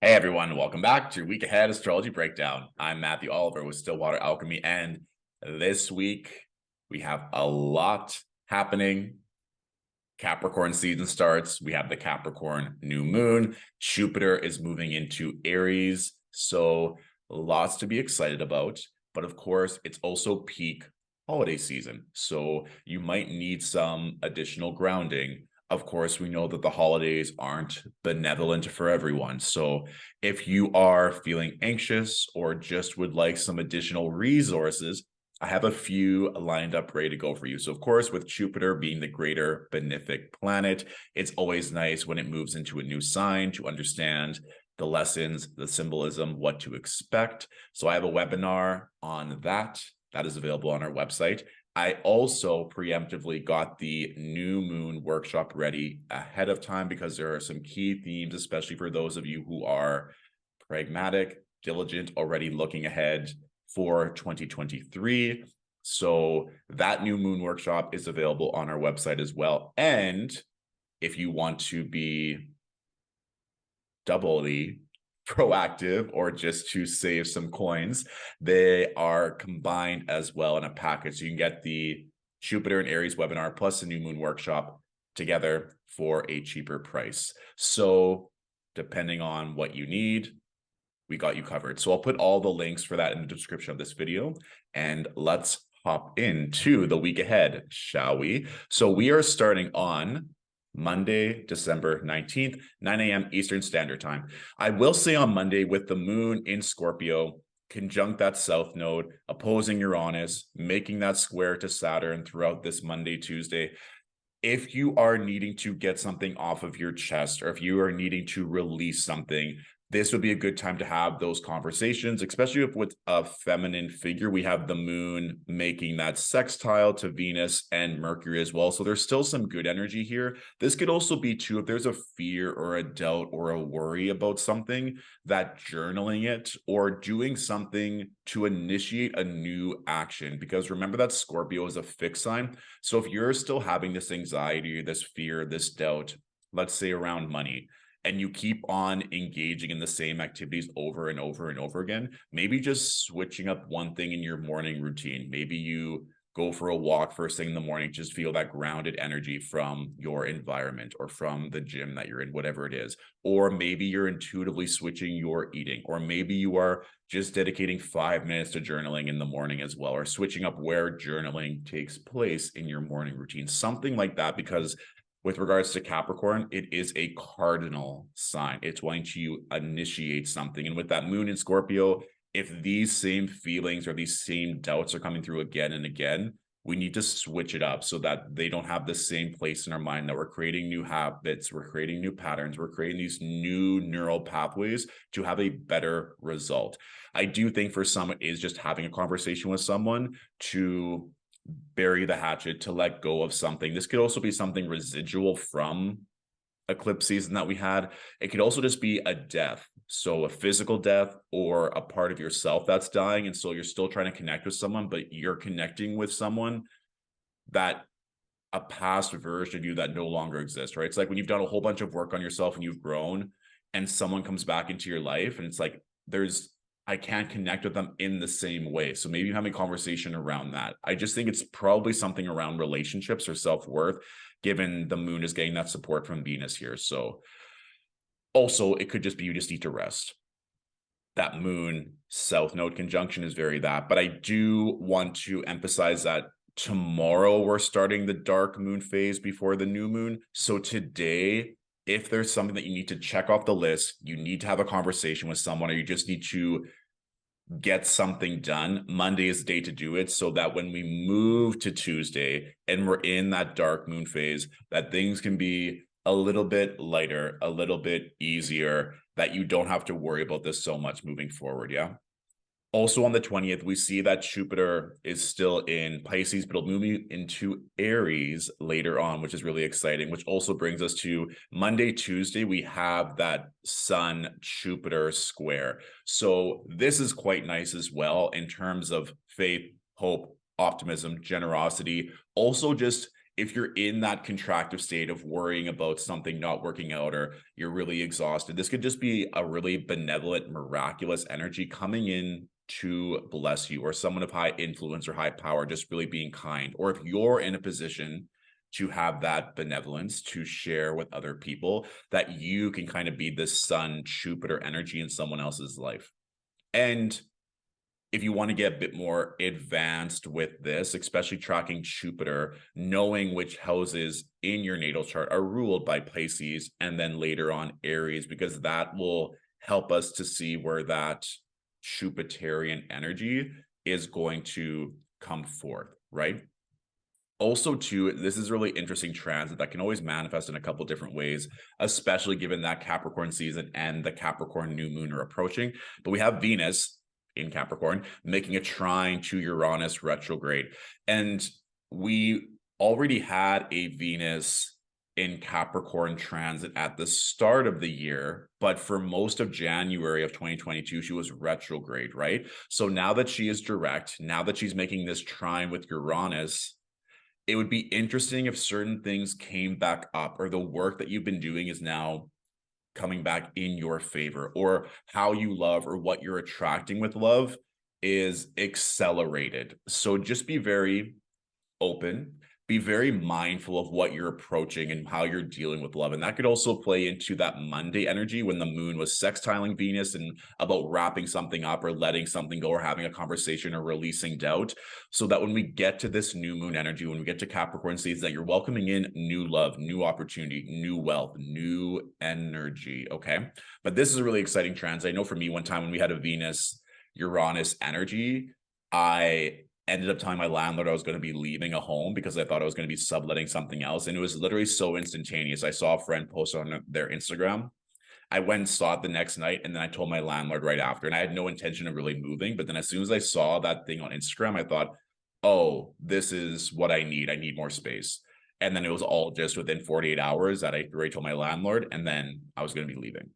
Hey everyone, welcome back to Week Ahead Astrology Breakdown. I'm Matthew Oliver with Stillwater Alchemy, and this week we have a lot happening. Capricorn season starts. We have the Capricorn New Moon. Jupiter is moving into Aries, so lots to be excited about. But of course, it's also peak holiday season, so you might need some additional grounding. Of course, we know that the holidays aren't benevolent for everyone. So if you are feeling anxious or just would like some additional resources, I have a few lined up ready to go for you. So, of course, with Jupiter being the greater benefic planet, it's always nice when it moves into a new sign to understand the lessons, the symbolism, what to expect. So I have a webinar on that. That is available on our website. I also preemptively got the new moon workshop ready ahead of time because there are some key themes, especially for those of you who are pragmatic, diligent, already looking ahead for 2023. So that new moon workshop is available on our website as well. And if you want to be doubly proactive or just to save some coins, they are combined as well in a package. So you can get the Jupiter and Aries webinar plus the new moon workshop together for a cheaper price. So depending on what you need, we got you covered. So I'll put all the links for that in the description of this video, and let's hop into the week ahead, shall we? So we are starting on Monday, December 19th, 9 a.m. Eastern Standard Time. I will say on Monday, with the moon in Scorpio, conjunct that south node, opposing Uranus, making that square to Saturn throughout this Monday, Tuesday. If you are needing to get something off of your chest, or if you are needing to release something, this would be a good time to have those conversations, especially if with a feminine figure. We have the moon making that sextile to Venus and Mercury as well. So there's still some good energy here. This could also be too, if there's a fear or a doubt or a worry about something, that journaling it or doing something to initiate a new action. Because remember that Scorpio is a fixed sign. So if you're still having this anxiety, this fear, this doubt, let's say around money, and you keep on engaging in the same activities over and over and over again, maybe just switching up one thing in your morning routine. Maybe you go for a walk first thing in the morning, just feel that grounded energy from your environment or from the gym that you're in, whatever it is. Or maybe you're intuitively switching your eating, or maybe you are just dedicating 5 minutes to journaling in the morning as well, or switching up where journaling takes place in your morning routine, something like that. Because with regards to Capricorn, it is a cardinal sign. It's wanting to initiate something. And with that moon in Scorpio, if these same feelings or these same doubts are coming through again and again, we need to switch it up so that they don't have the same place in our mind, that we're creating new habits, we're creating new patterns, we're creating these new neural pathways to have a better result. I do think for some, it is just having a conversation with someone to bury the hatchet, to let go of something. This could also be something residual from eclipse season that we had. It could also just be a death. So a physical death or a part of yourself that's dying. And so you're still trying to connect with someone, but you're connecting with someone that a past version of you that no longer exists, right? It's like when you've done a whole bunch of work on yourself and you've grown and someone comes back into your life and it's like, I can't connect with them in the same way. So maybe having a conversation around that. I just think it's probably something around relationships or self-worth, given the moon is getting that support from Venus here. So also it could just be you just need to rest. That moon south node conjunction is very that, but I do want to emphasize that tomorrow we're starting the dark moon phase before the new moon. So today, if there's something that you need to check off the list, you need to have a conversation with someone, or you just need to get something done, Monday is the day to do it, so that when we move to Tuesday and we're in that dark moon phase, that things can be a little bit lighter, a little bit easier, that you don't have to worry about this so much moving forward. Yeah. Also on the 20th, we see that Jupiter is still in Pisces, but it'll move into Aries later on, which is really exciting, which also brings us to Monday, Tuesday. We have that Sun-Jupiter square. So this is quite nice as well in terms of faith, hope, optimism, generosity. Also just if you're in that contractive state of worrying about something not working out, or you're really exhausted, this could just be a really benevolent, miraculous energy coming in to bless you, or someone of high influence or high power just really being kind. Or if you're in a position to have that benevolence to share with other people, that you can kind of be this sun Jupiter energy in someone else's life. And if you want to get a bit more advanced with this, especially tracking Jupiter, knowing which houses in your natal chart are ruled by Pisces and then later on Aries, because that will help us to see where that Jupiterian energy is going to come forth, right? Also, too, this is really interesting transit that can always manifest in a couple different ways, especially given that Capricorn season and the Capricorn new moon are approaching. But we have Venus in Capricorn making a trine to Uranus retrograde. And we already had a Venus in Capricorn transit at the start of the year, but for most of January of 2022, she was retrograde, right? So now that she is direct, now that she's making this trine with Uranus, it would be interesting if certain things came back up, or the work that you've been doing is now coming back in your favor, or how you love or what you're attracting with love is accelerated. So just be very open, be very mindful of what you're approaching and how you're dealing with love. And that could also play into that Monday energy when the moon was sextiling Venus and about wrapping something up or letting something go or having a conversation or releasing doubt. So that when we get to this new moon energy, when we get to Capricorn season, that you're welcoming in new love, new opportunity, new wealth, new energy. Okay. But this is a really exciting trend. I know for me, one time when we had a Venus Uranus energy, I ended up telling my landlord I was going to be leaving a home because I thought I was going to be subletting something else. And it was literally so instantaneous. I saw a friend post on their Instagram. I went and saw it the next night, and then I told my landlord right after. And I had no intention of really moving. But then as soon as I saw that thing on Instagram, I thought, oh, this is what I need. I need more space. And then it was all just within 48 hours that I already told my landlord, and then I was going to be leaving.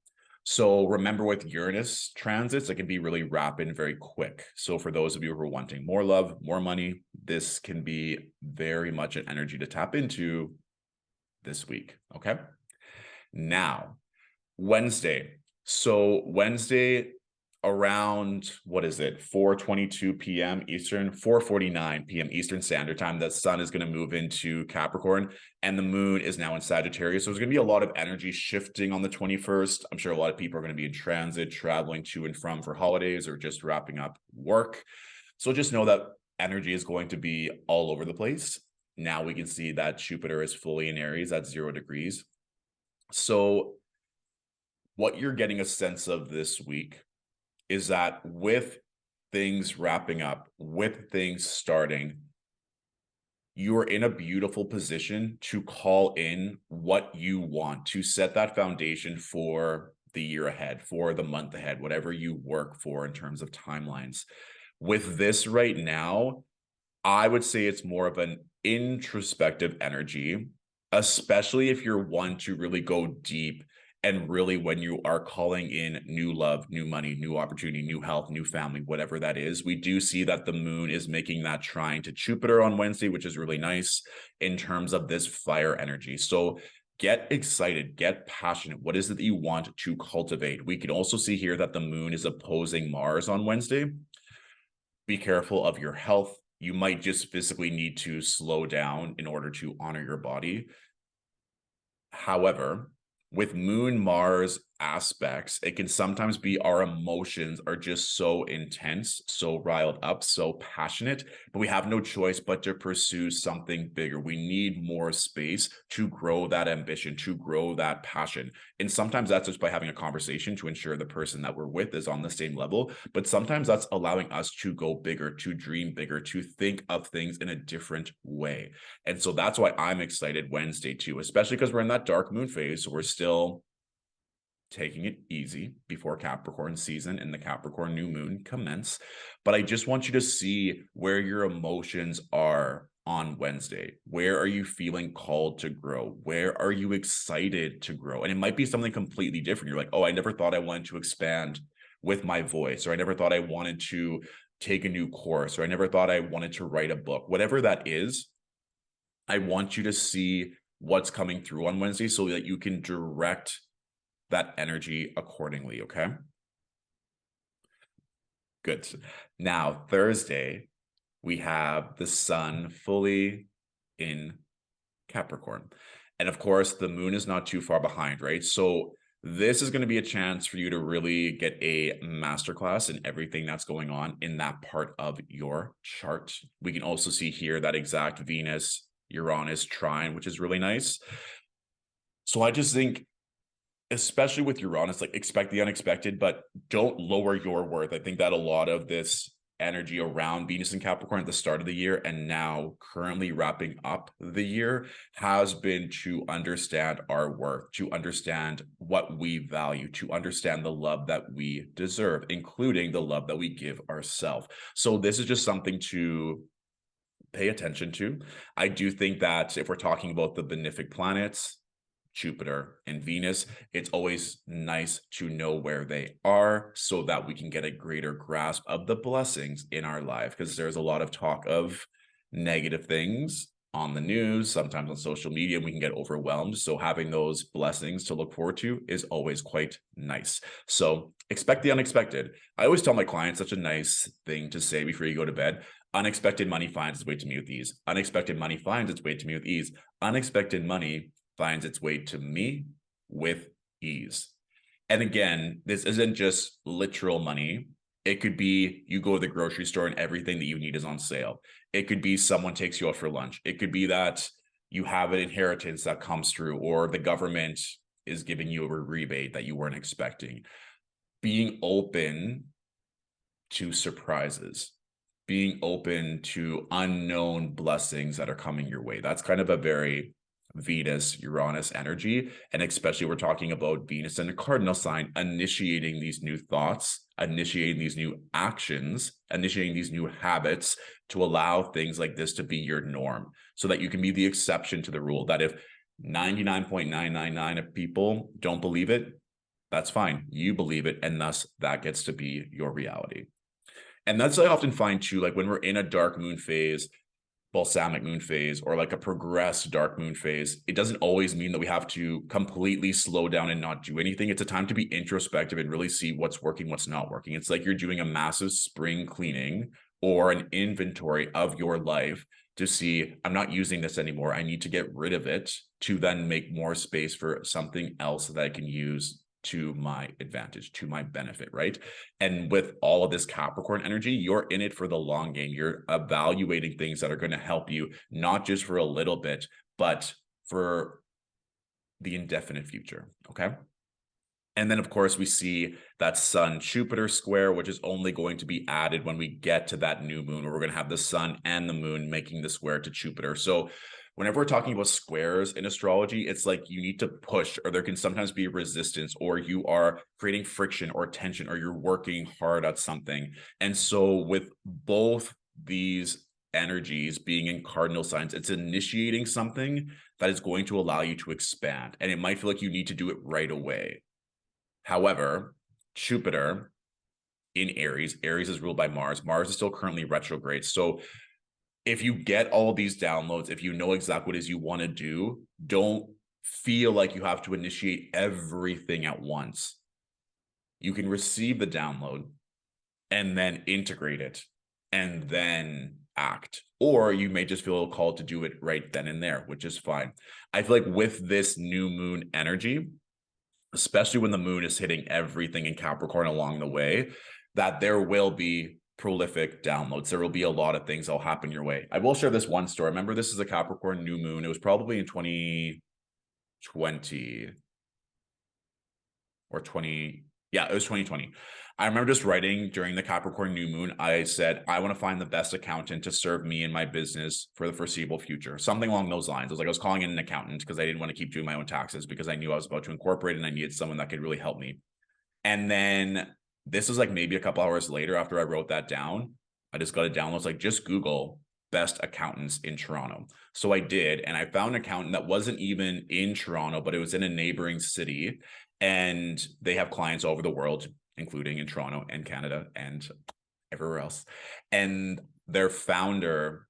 So remember, with Uranus transits, it can be really rapid and very quick. So for those of you who are wanting more love, more money, this can be very much an energy to tap into this week. Okay. Now, Wednesday. So Wednesday around, what is it, 4:22 p.m. Eastern, 4:49 p.m. Eastern Standard Time, the sun is going to move into Capricorn and the moon is now in Sagittarius. So there's going to be a lot of energy shifting on the 21st. I'm sure a lot of people are going to be in transit, traveling to and from for holidays or just wrapping up work. So just know that energy is going to be all over the place. Now we can see that Jupiter is fully in Aries at 0 degrees. So what you're getting a sense of this week is that with things wrapping up, with things starting, you are in a beautiful position to call in what you want, to set that foundation for the year ahead, for the month ahead, whatever you work for in terms of timelines. With this right now, I would say it's more of an introspective energy, especially if you're one to really go deep. And really, when you are calling in new love, new money, new opportunity, new health, new family, whatever that is, we do see that the moon is making that trine to Jupiter on Wednesday, which is really nice in terms of this fire energy. So get excited, get passionate. What is it that you want to cultivate? We can also see here that the moon is opposing Mars on Wednesday. Be careful of your health. You might just physically need to slow down in order to honor your body. However, with Moon Mars aspects, it can sometimes be our emotions are just so intense, so riled up, so passionate, but we have no choice but to pursue something bigger. We need more space to grow that ambition, to grow that passion. And sometimes that's just by having a conversation to ensure the person that we're with is on the same level. But sometimes that's allowing us to go bigger, to dream bigger, to think of things in a different way. And so that's why I'm excited Wednesday too, especially because we're in that dark moon phase. So we're still taking it easy before Capricorn season and the Capricorn new moon commence. But I just want you to see where your emotions are on Wednesday. Where are you feeling called to grow? Where are you excited to grow? And it might be something completely different. You're like, oh, I never thought I wanted to expand with my voice, or I never thought I wanted to take a new course, or I never thought I wanted to write a book. Whatever that is, I want you to see what's coming through on Wednesday so that you can direct that energy accordingly. Okay. Good. Now, Thursday, we have the sun fully in Capricorn. And of course, the moon is not too far behind, right? So this is going to be a chance for you to really get a masterclass in everything that's going on in that part of your chart. We can also see here that exact Venus Uranus trine, which is really nice. So I just think, especially with Uranus, like expect the unexpected, but don't lower your worth. I think that a lot of this energy around Venus and Capricorn at the start of the year and now currently wrapping up the year has been to understand our worth, to understand what we value, to understand the love that we deserve, including the love that we give ourselves. So this is just something to pay attention to. I do think that if we're talking about the benefic planets, Jupiter and Venus, it's always nice to know where they are so that we can get a greater grasp of the blessings in our life, because there's a lot of talk of negative things on the news, sometimes on social media, we can get overwhelmed. So having those blessings to look forward to is always quite nice. So expect the unexpected. I always tell my clients such a nice thing to say before you go to bed. Unexpected money finds its way to me with ease. Unexpected money finds its way to me with ease. Unexpected money finds its way to me with ease. And again, this isn't just literal money. It could be you go to the grocery store and everything that you need is on sale. It could be someone takes you out for lunch. It could be that you have an inheritance that comes through, or the government is giving you a rebate that you weren't expecting. Being open to surprises, being open to unknown blessings that are coming your way. That's kind of a very Venus, Uranus energy. And especially we're talking about Venus in a cardinal sign, initiating these new thoughts, initiating these new actions, initiating these new habits to allow things like this to be your norm so that you can be the exception to the rule. That if 99.999 of people don't believe it, that's fine. You believe it. And thus that gets to be your reality. And that's I often find too, like when we're in a dark moon phase, balsamic moon phase, or like a progressed dark moon phase, it doesn't always mean that we have to completely slow down and not do anything. It's a time to be introspective and really see what's working, what's not working. It's like you're doing a massive spring cleaning or an inventory of your life to see, I'm not using this anymore. I need to get rid of it to then make more space for something else that I can use to my advantage, to my benefit, right? And with all of this Capricorn energy, you're in it for the long game. You're evaluating things that are going to help you, not just for a little bit, but for the indefinite future, okay? And then, of course, we see that Sun-Jupiter square, which is only going to be added when we get to that new moon, where we're going to have the sun and the moon making the square to Jupiter. So whenever we're talking about squares in astrology, it's like you need to push, or there can sometimes be resistance, or you are creating friction or tension, or you're working hard at something. And so with both these energies being in cardinal signs, it's initiating something that is going to allow you to expand. And it might feel like you need to do it right away. However, Jupiter in Aries, Aries is ruled by Mars. Mars is still currently retrograde. So if you get all of these downloads, if you know exactly what it is you want to do, don't feel like you have to initiate everything at once. You can receive the download and then integrate it and then act. Or you may just feel called to do it right then and there, which is fine. I feel like with this new moon energy, especially when the moon is hitting everything in Capricorn along the way, that there will be prolific downloads. There will be a lot of things that'll happen your way. I will share this one story. Remember, this is a Capricorn new moon. It was probably in 2020 or 20. Yeah, it was 2020. I remember just writing during the Capricorn new moon, I said, I want to find the best accountant to serve me and my business for the foreseeable future. Something along those lines. I was calling in an accountant because I didn't want to keep doing my own taxes, because I knew I was about to incorporate and I needed someone that could really help me. And then this was like maybe a couple hours later after I wrote that down, I just got a download. It's like, just Google best accountants in Toronto. So I did, and I found an accountant that wasn't even in Toronto, but it was in a neighboring city. And they have clients all over the world, including in Toronto and Canada and everywhere else. And their founder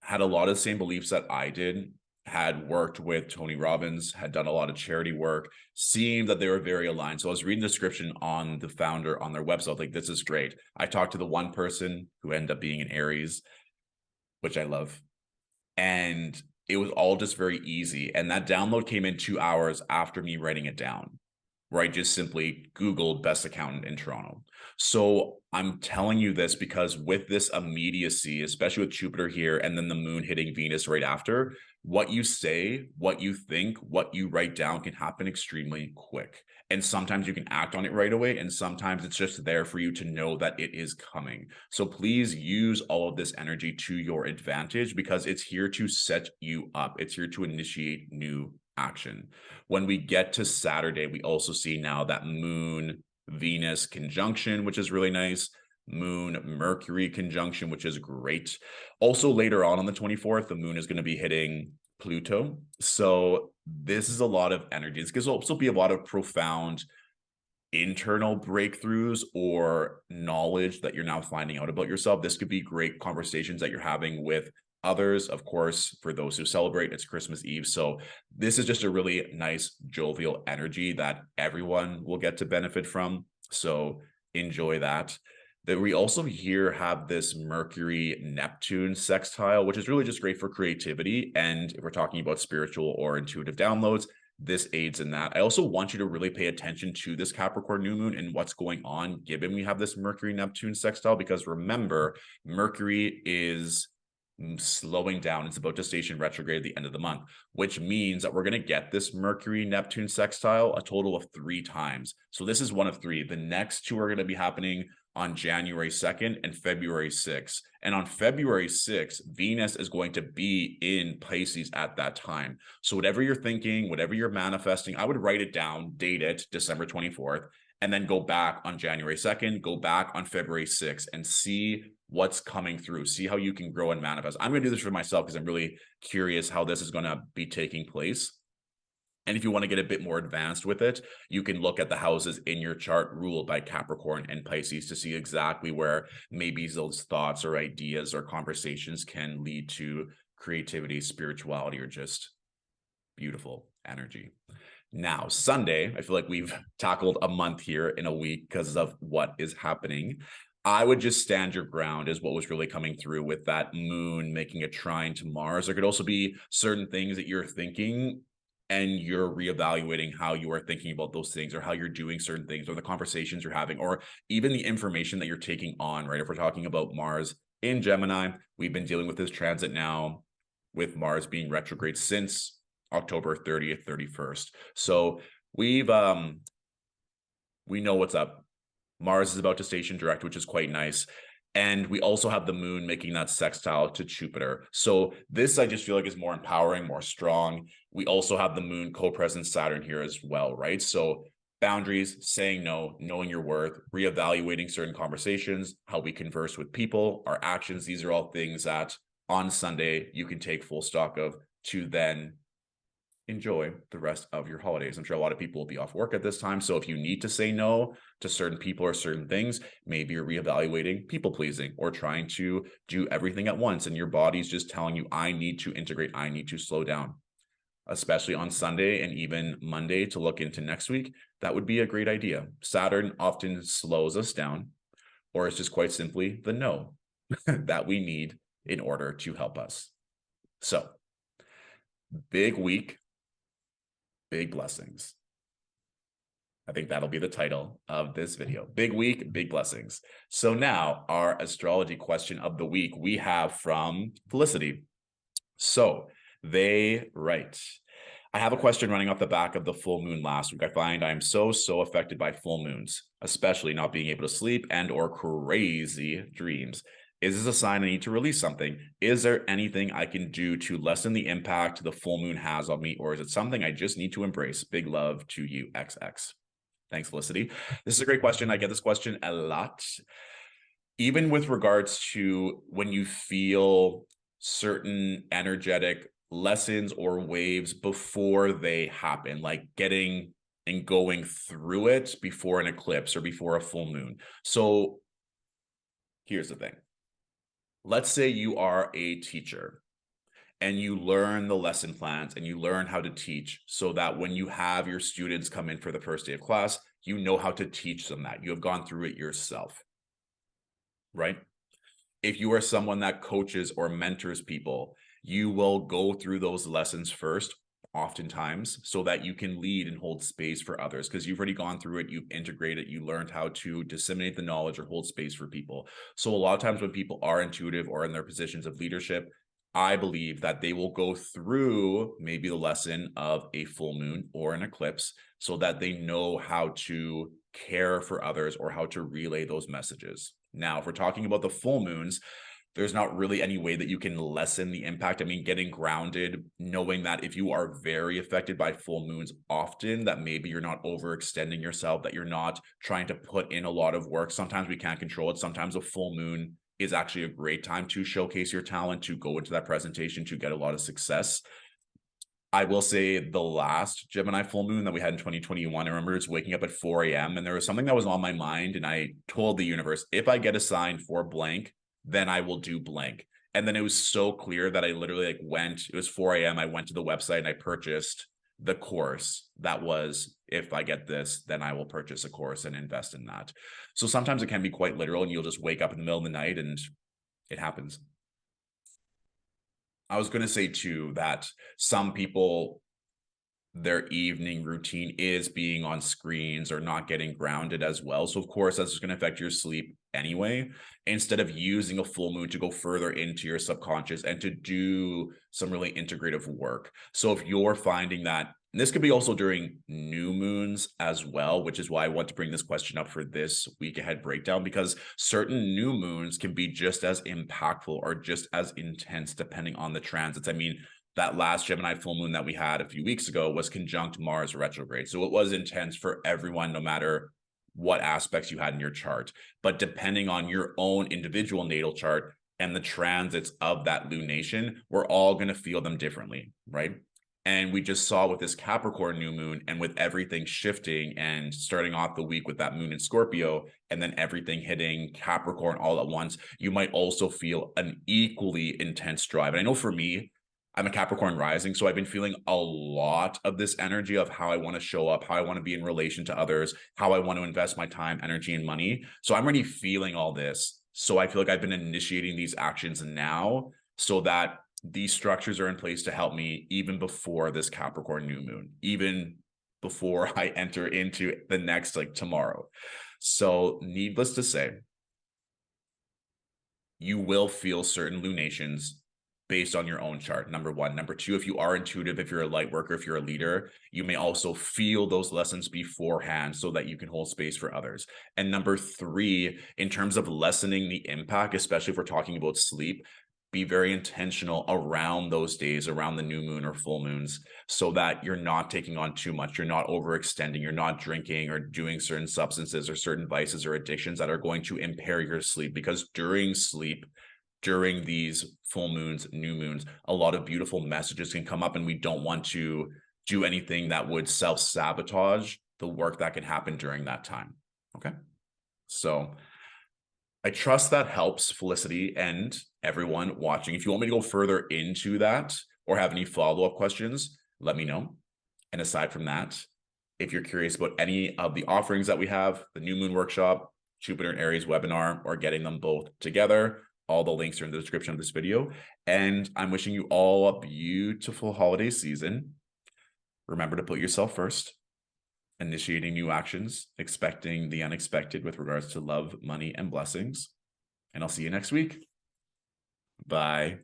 had a lot of the same beliefs that I did, had worked with Tony Robbins, had done a lot of charity work, seemed that they were very aligned. So I was reading the description on the founder on their website, like, this is great. I talked to the one person who ended up being an Aries, which I love. And it was all just very easy. And that download came in 2 hours after me writing it down, where I just simply Googled best accountant in Toronto. So I'm telling you this because with this immediacy, especially with Jupiter here and then the moon hitting Venus right after, what you say, what you think, what you write down can happen extremely quick. And sometimes you can act on it right away. And sometimes it's just there for you to know that it is coming. So please use all of this energy to your advantage because it's here to set you up. It's here to initiate new action. When we get to Saturday, we also see now that moon Venus conjunction, which is really nice. Moon Mercury conjunction, which is great. Also later on the 24th, the moon is going to be hitting Pluto. So this is a lot of energy. This could also be a lot of profound internal breakthroughs or knowledge that you're now finding out about yourself. This could be great conversations that you're having with others. Of course, for those who celebrate, it's Christmas Eve. So this is just a really nice jovial energy that everyone will get to benefit from. So enjoy that. That we also here have this Mercury Neptune sextile, which is really just great for creativity. And if we're talking about spiritual or intuitive downloads, this aids in that. I also want you to really pay attention to this Capricorn new moon and what's going on given we have this Mercury Neptune sextile, because remember, Mercury is slowing down. It's about to station retrograde at the end of the month, which means that we're going to get this Mercury Neptune sextile a total of 3 times. So this is one of 3. The next 2 are going to be happening on January 2nd and February 6th. And on February 6th, Venus is going to be in Pisces at that time. So whatever you're thinking, whatever you're manifesting, I would write it down, date it December 24th, and then go back on January 2nd, go back on February 6th and see what's coming through. See how you can grow and manifest. I'm going to do this for myself because I'm really curious how this is going to be taking place. And if you want to get a bit more advanced with it, you can look at the houses in your chart ruled by Capricorn and Pisces to see exactly where maybe those thoughts or ideas or conversations can lead to creativity, spirituality, or just beautiful energy. Now, Sunday, I feel like we've tackled a month here in a week because of what is happening. I would just stand your ground is what was really coming through with that moon making a trine to Mars. There could also be certain things that you're thinking and you're reevaluating how you are thinking about those things or how you're doing certain things or the conversations you're having or even the information that you're taking on, right? If we're talking about Mars in Gemini, we've been dealing with this transit now with Mars being retrograde since October 30th, 31st. So we know what's up. Mars is about to station direct, which is quite nice. And we also have the moon making that sextile to Jupiter. So this, I just feel like is more empowering, more strong. We also have the moon co-present Saturn here as well, right? So boundaries, saying no, knowing your worth, reevaluating certain conversations, how we converse with people, our actions. These are all things that on Sunday you can take full stock of to then enjoy the rest of your holidays. I'm sure a lot of people will be off work at this time. So if you need to say no to certain people or certain things, maybe you're reevaluating people pleasing or trying to do everything at once. And your body's just telling you, I need to integrate, I need to slow down, especially on Sunday and even Monday to look into next week. That would be a great idea. Saturn often slows us down, or it's just quite simply the no that we need in order to help us. So big week, big blessings. I think that'll be the title of this video. Big week, big blessings. So now our astrology question of the week we have from Felicity. So they write, I have a question running off the back of the full moon last week. I find I'm so affected by full moons, especially not being able to sleep and or crazy dreams. Is this a sign I need to release something? Is there anything I can do to lessen the impact the full moon has on me? Or is it something I just need to embrace? Big love to you, XX. Thanks, Felicity. This is a great question. I get this question a lot. Even with regards to when you feel certain energetic lessons or waves before they happen, like getting and going through it before an eclipse or before a full moon. So here's the thing. Let's say you are a teacher and you learn the lesson plans and you learn how to teach so that when you have your students come in for the first day of class, you know how to teach them that. You have gone through it yourself, right? If you are someone that coaches or mentors people, you will go through those lessons first, oftentimes, so that you can lead and hold space for others because you've already gone through it, you've integrated, you learned how to disseminate the knowledge or hold space for people. So a lot of times when people are intuitive or in their positions of leadership, I believe that they will go through maybe the lesson of a full moon or an eclipse so that they know how to care for others or how to relay those messages. Now, if we're talking about the full moons, there's not really any way that you can lessen the impact. I mean, getting grounded, knowing that if you are very affected by full moons often, that maybe you're not overextending yourself, that you're not trying to put in a lot of work. Sometimes we can't control it. Sometimes a full moon is actually a great time to showcase your talent, to go into that presentation, to get a lot of success. I will say the last Gemini full moon that we had in 2021, I remember just waking up at 4 a.m. and there was something that was on my mind. And I told the universe, if I get assigned for blank, then I will do blank. And then it was so clear that I literally it was 4 a.m. I went to the website and I purchased the course that was, if I get this, then I will purchase a course and invest in that. So sometimes it can be quite literal and you'll just wake up in the middle of the night and it happens. I was going to say too that some people, their evening routine is being on screens or not getting grounded as well. So of course, that's going to affect your sleep anyway, instead of using a full moon to go further into your subconscious and to do some really integrative work. So if you're finding that, and this could be also during new moons as well, which is why I want to bring this question up for this week ahead breakdown, because certain new moons can be just as impactful or just as intense depending on the transits. I mean, that last Gemini full moon that we had a few weeks ago was conjunct Mars retrograde. So it was intense for everyone, no matter what aspects you had in your chart. But depending on your own individual natal chart and the transits of that lunation, we're all going to feel them differently, right? And we just saw with this Capricorn new moon and with everything shifting and starting off the week with that moon in Scorpio and then everything hitting Capricorn all at once, you might also feel an equally intense drive. And I know for me, I'm a Capricorn rising, so I've been feeling a lot of this energy of how I want to show up, how I want to be in relation to others, how I want to invest my time, energy, and money. So I'm already feeling all this. So I feel like I've been initiating these actions now so that these structures are in place to help me even before this Capricorn new moon, even before I enter into the next, like tomorrow. So needless to say, you will feel certain lunations based on your own chart, number one. Number two, if you are intuitive, if you're a light worker, if you're a leader, you may also feel those lessons beforehand so that you can hold space for others. And number three, in terms of lessening the impact, especially if we're talking about sleep, be very intentional around those days, around the new moon or full moons, so that you're not taking on too much, you're not overextending, you're not drinking or doing certain substances or certain vices or addictions that are going to impair your sleep. Because during sleep, during these full moons, new moons, a lot of beautiful messages can come up, and we don't want to do anything that would self-sabotage the work that can happen during that time. Okay. So I trust that helps, Felicity, and everyone watching. If you want me to go further into that or have any follow-up questions, let me know. And aside from that, if you're curious about any of the offerings that we have, the new moon workshop, Jupiter and Aries webinar, or getting them both together, all the links are in the description of this video. And I'm wishing you all a beautiful holiday season. Remember to put yourself first, initiating new actions, expecting the unexpected with regards to love, money, and blessings. And I'll see you next week. Bye.